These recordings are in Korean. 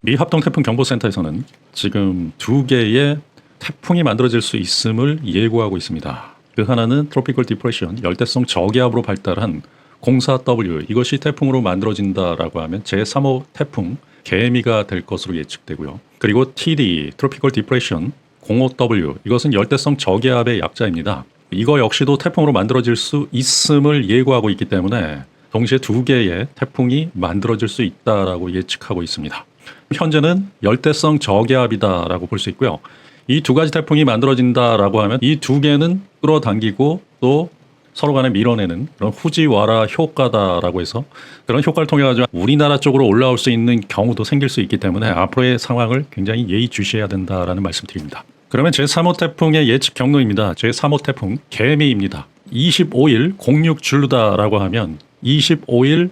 미 합동태풍경보센터에서는 지금 2개의 태풍이 만들어질 수 있음을 예고하고 있습니다. 그 하나는 트로피컬 디프레션, 열대성 저기압으로 발달한 04W, 이것이 태풍으로 만들어진다라고 하면 제3호 태풍 개미가 될 것으로 예측되고요. 그리고 TD, 트로피컬 디프레션 05W, 이것은 열대성 저기압의 약자입니다. 이거 역시도 태풍으로 만들어질 수 있음을 예고하고 있기 때문에 동시에 2개의 태풍이 만들어질 수 있다라고 예측하고 있습니다. 현재는 열대성 저기압이다라고 볼 수 있고요. 이 2가지 태풍이 만들어진다라고 하면 이 2개는 끌어당기고 또 서로 간에 밀어내는 그런 후지와라 효과다라고 해서 그런 효과를 통해 가지고 우리나라 쪽으로 올라올 수 있는 경우도 생길 수 있기 때문에 앞으로의 상황을 굉장히 예의주시해야 된다라는 말씀드립니다. 그러면 제3호 태풍의 예측 경로입니다. 제3호 태풍 개미입니다. 25일 06 줄루다라고 하면 25일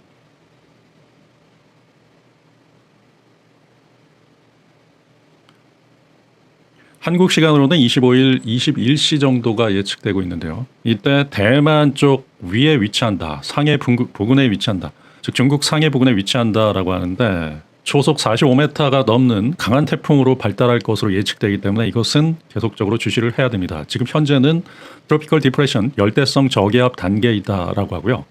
한국 시간으로는 25일 21시 정도가 예측되고 있는데요. 이때 대만 쪽 위에 위치한다. 상해 부근에 위치한다. 즉 중국 상해 부근에 위치한다라고 하는데 초속 45m가 넘는 강한 태풍으로 발달할 것으로 예측되기 때문에 이것은 계속적으로 주시를 해야 됩니다. 지금 현재는 트로피컬 디프레션, 열대성 저기압 단계이다라고 하고요.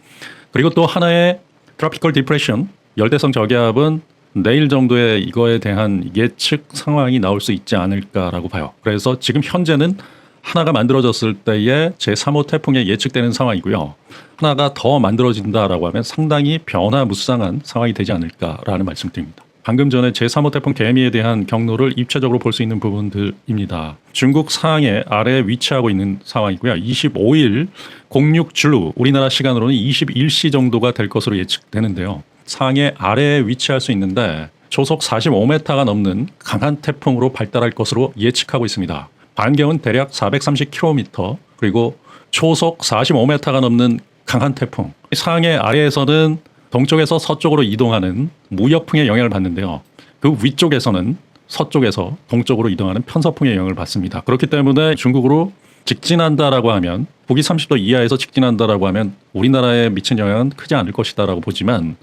그리고 또 하나의 트로피컬 디프레션, 열대성 저기압은 내일 정도에 이거에 대한 예측 상황이 나올 수 있지 않을까라고 봐요. 그래서 지금 현재는 하나가 만들어졌을 때의 제3호 태풍에 예측되는 상황이고요. 하나가 더 만들어진다라고 하면 상당히 변화무쌍한 상황이 되지 않을까라는 말씀드립니다. 방금 전에 제3호 태풍 개미에 대한 경로를 입체적으로 볼 수 있는 부분들입니다. 중국 상해 아래에 위치하고 있는 상황이고요. 25일 06 줄루, 우리나라 시간으로는 21시 정도가 될 것으로 예측되는데요. 상해 아래에 위치할 수 있는데 초속 45m가 넘는 강한 태풍으로 발달할 것으로 예측하고 있습니다. 반경은 대략 430km, 그리고 초속 45m가 넘는 강한 태풍. 상해 아래에서는 동쪽에서 서쪽으로 이동하는 무역풍의 영향을 받는데요. 그 위쪽에서는 서쪽에서 동쪽으로 이동하는 편서풍의 영향을 받습니다. 그렇기 때문에 중국으로 직진한다라고 하면, 북위 30도 이하에서 직진한다라고 하면 우리나라에 미친 영향은 크지 않을 것이다라고 보지만,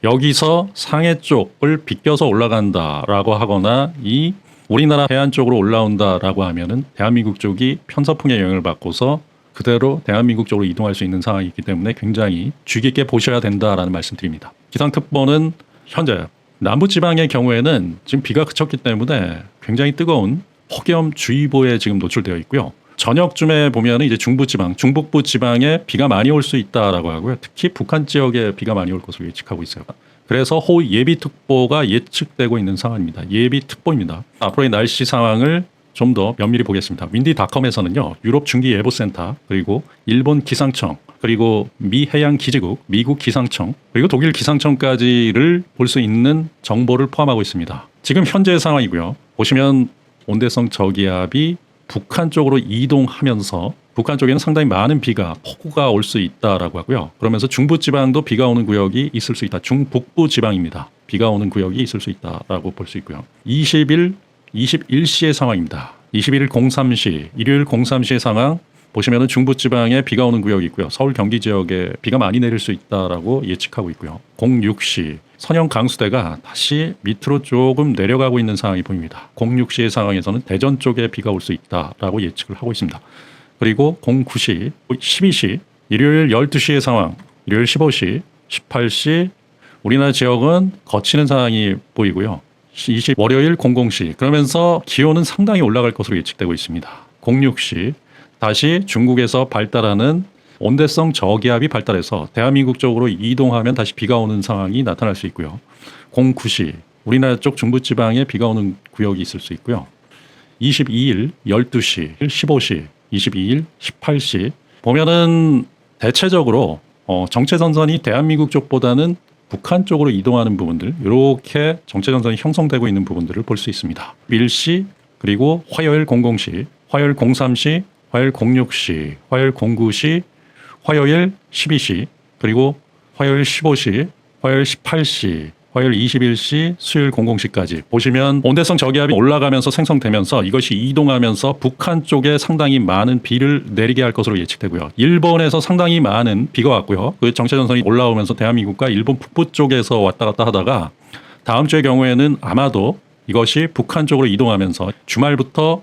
여기서 상해 쪽을 비껴서 올라간다라고 하거나 이 우리나라 해안 쪽으로 올라온다라고 하면은 대한민국 쪽이 편서풍의 영향을 받고서 그대로 대한민국 쪽으로 이동할 수 있는 상황이기 때문에 굉장히 주의 깊게 보셔야 된다라는 말씀드립니다. 기상특보는 현재 남부지방의 경우에는 지금 비가 그쳤기 때문에 굉장히 뜨거운 폭염주의보에 지금 노출되어 있고요. 저녁쯤에 보면 이제 중부지방, 중북부 지방에 비가 많이 올 수 있다라고 하고요. 특히 북한 지역에 비가 많이 올 것으로 예측하고 있어요. 그래서 호우 예비특보가 예측되고 있는 상황입니다. 예비특보입니다. 앞으로의 날씨 상황을 좀 더 면밀히 보겠습니다. 윈디닷컴에서는요, 유럽 중기예보센터, 그리고 일본 기상청, 그리고 미 해양기지국, 미국 기상청, 그리고 독일 기상청까지를 볼 수 있는 정보를 포함하고 있습니다. 지금 현재의 상황이고요. 보시면 온대성 저기압이 북한 쪽으로 이동하면서 북한 쪽에는 상당히 많은 비가, 폭우가 올 수 있다라고 하고요. 그러면서 중부지방도 비가 오는 구역이 있을 수 있다. 중북부 지방입니다. 비가 오는 구역이 있을 수 있다라고 볼 수 있고요. 20일 21시의 상황입니다. 21일 03시, 일요일 03시의 상황 보시면은 중부지방에 비가 오는 구역이 있고요. 서울 경기 지역에 비가 많이 내릴 수 있다라고 예측하고 있고요. 06시 선형 강수대가 다시 밑으로 조금 내려가고 있는 상황이 보입니다. 06시의 상황에서는 대전 쪽에 비가 올 수 있다라고 예측을 하고 있습니다. 그리고 09시, 12시, 일요일 12시의 상황, 일요일 15시, 18시, 우리나라 지역은 거치는 상황이 보이고요. 월요일 00시, 그러면서 기온은 상당히 올라갈 것으로 예측되고 있습니다. 06시, 다시 중국에서 발달하는 온대성 저기압이 발달해서 대한민국 쪽으로 이동하면 다시 비가 오는 상황이 나타날 수 있고요. 09시, 우리나라 쪽 중부지방에 비가 오는 구역이 있을 수 있고요. 22일 12시, 15시, 22일 18시 보면은 대체적으로 정체전선이 대한민국 쪽보다는 북한 쪽으로 이동하는 부분들, 이렇게 정체전선이 형성되고 있는 부분들을 볼 수 있습니다. 1시, 그리고 화요일 00시, 화요일 03시, 화요일 06시, 화요일 09시, 화요일 12시, 그리고 화요일 15시, 화요일 18시, 화요일 21시, 수요일 00시까지 보시면 온대성 저기압이 올라가면서 생성되면서 이것이 이동하면서 북한 쪽에 상당히 많은 비를 내리게 할 것으로 예측되고요. 일본에서 상당히 많은 비가 왔고요. 그 정체전선이 올라오면서 대한민국과 일본 북부 쪽에서 왔다 갔다 하다가 다음 주의 경우에는 아마도 이것이 북한 쪽으로 이동하면서 주말부터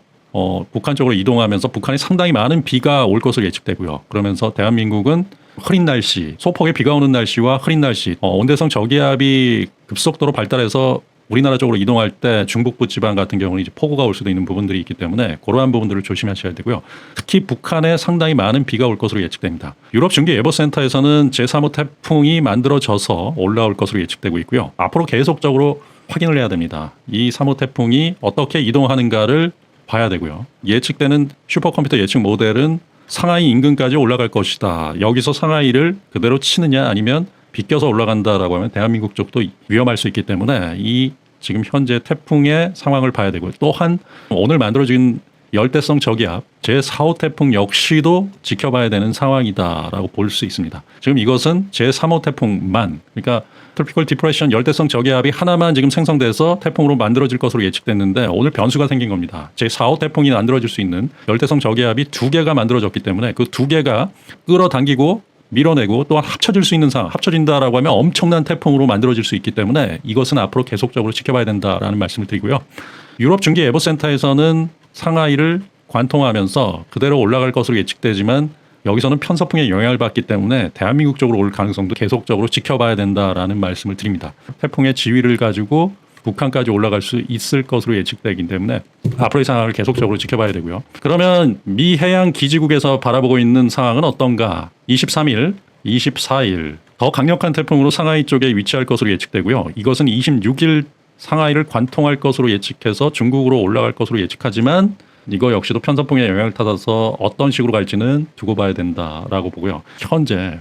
북한 쪽으로 이동하면서 북한에 상당히 많은 비가 올 것으로 예측되고요. 그러면서 대한민국은 흐린 날씨, 소폭의 비가 오는 날씨와 흐린 날씨, 온대성 저기압이 급속도로 발달해서 우리나라 쪽으로 이동할 때 중북부 지방 같은 경우는 이제 폭우가 올 수도 있는 부분들이 있기 때문에 그러한 부분들을 조심하셔야 되고요. 특히 북한에 상당히 많은 비가 올 것으로 예측됩니다. 유럽 중기예보센터에서는 제3호 태풍이 만들어져서 올라올 것으로 예측되고 있고요. 앞으로 계속적으로 확인을 해야 됩니다. 이 3호 태풍이 어떻게 이동하는가를 봐야 되고요. 예측되는 슈퍼컴퓨터 예측 모델은 상하이 인근까지 올라갈 것이다. 여기서 상하이를 그대로 치느냐 아니면 비껴서 올라간다라고 하면 대한민국 쪽도 위험할 수 있기 때문에 이 지금 현재 태풍의 상황을 봐야 되고요. 또한 오늘 만들어진 열대성 저기압 제4호 태풍 역시도 지켜봐야 되는 상황이다라고 볼 수 있습니다. 지금 이것은 제3호 태풍만, 그러니까 트로피컬 디프레션 열대성 저기압이 하나만 지금 생성돼서 태풍으로 만들어질 것으로 예측됐는데 오늘 변수가 생긴 겁니다. 제4호 태풍이 만들어질 수 있는 열대성 저기압이 2개가 만들어졌기 때문에 그 2개가 끌어당기고 밀어내고 또한 합쳐질 수 있는 상황, 합쳐진다라고 하면 엄청난 태풍으로 만들어질 수 있기 때문에 이것은 앞으로 계속적으로 지켜봐야 된다라는 말씀을 드리고요. 유럽 중기예보센터에서는 상하이를 관통하면서 그대로 올라갈 것으로 예측되지만 여기서는 편서풍의 영향을 받기 때문에 대한민국 쪽으로 올 가능성도 계속적으로 지켜봐야 된다라는 말씀을 드립니다. 태풍의 지위를 가지고 북한까지 올라갈 수 있을 것으로 예측되기 때문에 앞으로의 상황을 계속적으로 지켜봐야 되고요. 그러면 미 해양 기지국에서 바라보고 있는 상황은 어떤가? 23일, 24일 더 강력한 태풍으로 상하이 쪽에 위치할 것으로 예측되고요. 이것은 26일 상하이를 관통할 것으로 예측해서 중국으로 올라갈 것으로 예측하지만 이거 역시도 편서풍의 영향을 받아서 어떤 식으로 갈지는 두고 봐야 된다라고 보고요. 현재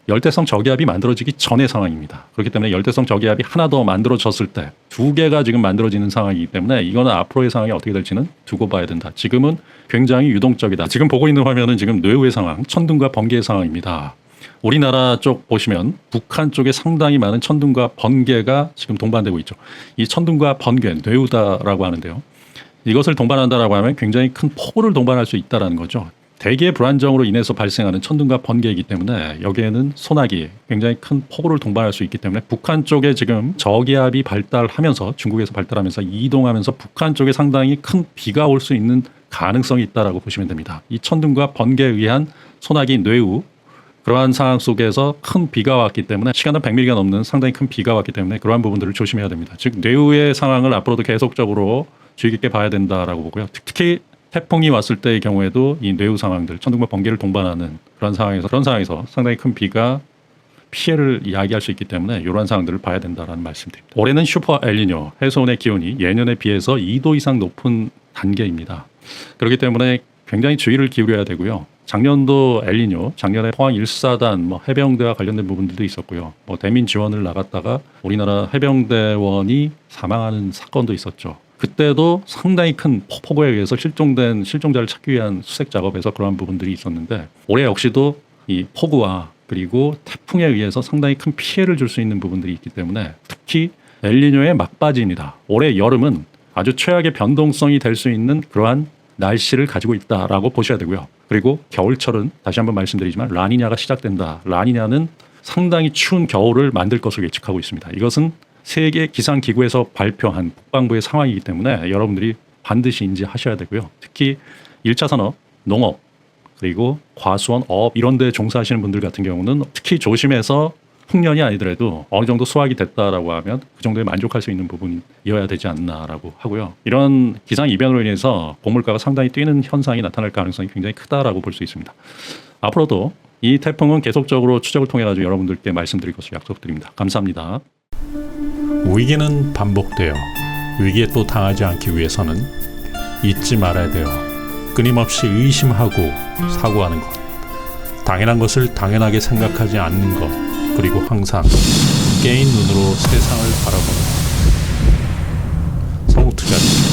열대성 저기압이 만들어지기 전의 상황입니다. 그렇기 때문에 열대성 저기압이 하나 더 만들어졌을 때 2개가 지금 만들어지는 상황이기 때문에 이거는 앞으로의 상황이 어떻게 될지는 두고 봐야 된다. 지금은 굉장히 유동적이다. 지금 보고 있는 화면은 지금 뇌우의 상황, 천둥과 번개의 상황입니다. 우리나라 쪽 보시면 북한 쪽에 상당히 많은 천둥과 번개가 지금 동반되고 있죠. 이 천둥과 번개, 뇌우다라고 하는데요. 이것을 동반한다라고 하면 굉장히 큰 폭우를 동반할 수 있다는 거죠. 대기의 불안정으로 인해서 발생하는 천둥과 번개이기 때문에 여기에는 소나기, 굉장히 큰 폭우를 동반할 수 있기 때문에 북한 쪽에 지금 저기압이 발달하면서 중국에서 발달하면서 이동하면서 북한 쪽에 상당히 큰 비가 올 수 있는 가능성이 있다라고 보시면 됩니다. 이 천둥과 번개에 의한 소나기, 뇌우 그러한 상황 속에서 큰 비가 왔기 때문에 시간당 100mm가 넘는 상당히 큰 비가 왔기 때문에 그러한 부분들을 조심해야 됩니다. 즉 뇌우의 상황을 앞으로도 계속적으로 주의 깊게 봐야 된다라고 보고요. 특히 태풍이 왔을 때의 경우에도 이 뇌우 상황들, 천둥과 번개를 동반하는 그런 상황에서 상당히 큰 비가 피해를 야기할 수 있기 때문에 이러한 상황들을 봐야 된다라는 말씀드립니다. 올해는 슈퍼 엘니뇨, 해수온의 기온이 예년에 비해서 2도 이상 높은 단계입니다. 그렇기 때문에 굉장히 주의를 기울여야 되고요. 작년도 엘니뇨, 작년에 포항 1사단 해병대와 관련된 부분들도 있었고요. 대민 지원을 나갔다가 우리나라 해병대원이 사망하는 사건도 있었죠. 그때도 상당히 큰 폭우에 의해서 실종자를 찾기 위한 수색 작업에서 그러한 부분들이 있었는데 올해 역시도 이 폭우와 그리고 태풍에 의해서 상당히 큰 피해를 줄 수 있는 부분들이 있기 때문에 특히 엘니뇨의 막바지입니다. 올해 여름은 아주 최악의 변동성이 될 수 있는 그러한 날씨를 가지고 있다라고 보셔야 되고요. 그리고 겨울철은 다시 한번 말씀드리지만 라니냐가 시작된다. 라니냐는 상당히 추운 겨울을 만들 것으로 예측하고 있습니다. 이것은 세계 기상기구에서 발표한 북반부의 상황이기 때문에 여러분들이 반드시 인지하셔야 되고요. 특히 1차 산업, 농업, 그리고 과수원, 어업 이런 데 종사하시는 분들 같은 경우는 특히 조심해서 풍년이 아니더라도 어느 정도 수확이 됐다라고 하면 그 정도에 만족할 수 있는 부분이어야 되지 않나라고 하고요. 이런 기상 이변으로 인해서 곡물가가 상당히 뛰는 현상이 나타날 가능성이 굉장히 크다라고 볼 수 있습니다. 앞으로도 이 태풍은 계속적으로 추적을 통해 가지고 여러분들께 말씀드릴 것을 약속드립니다. 감사합니다. 위기는 반복되어 위기에 또 당하지 않기 위해서는 잊지 말아야 돼요. 끊임없이 의심하고 사고하는 것, 당연한 것을 당연하게 생각하지 않는 것, 그리고 항상 깨인 눈으로 세상을 바라보는 것. 성우투자입니다.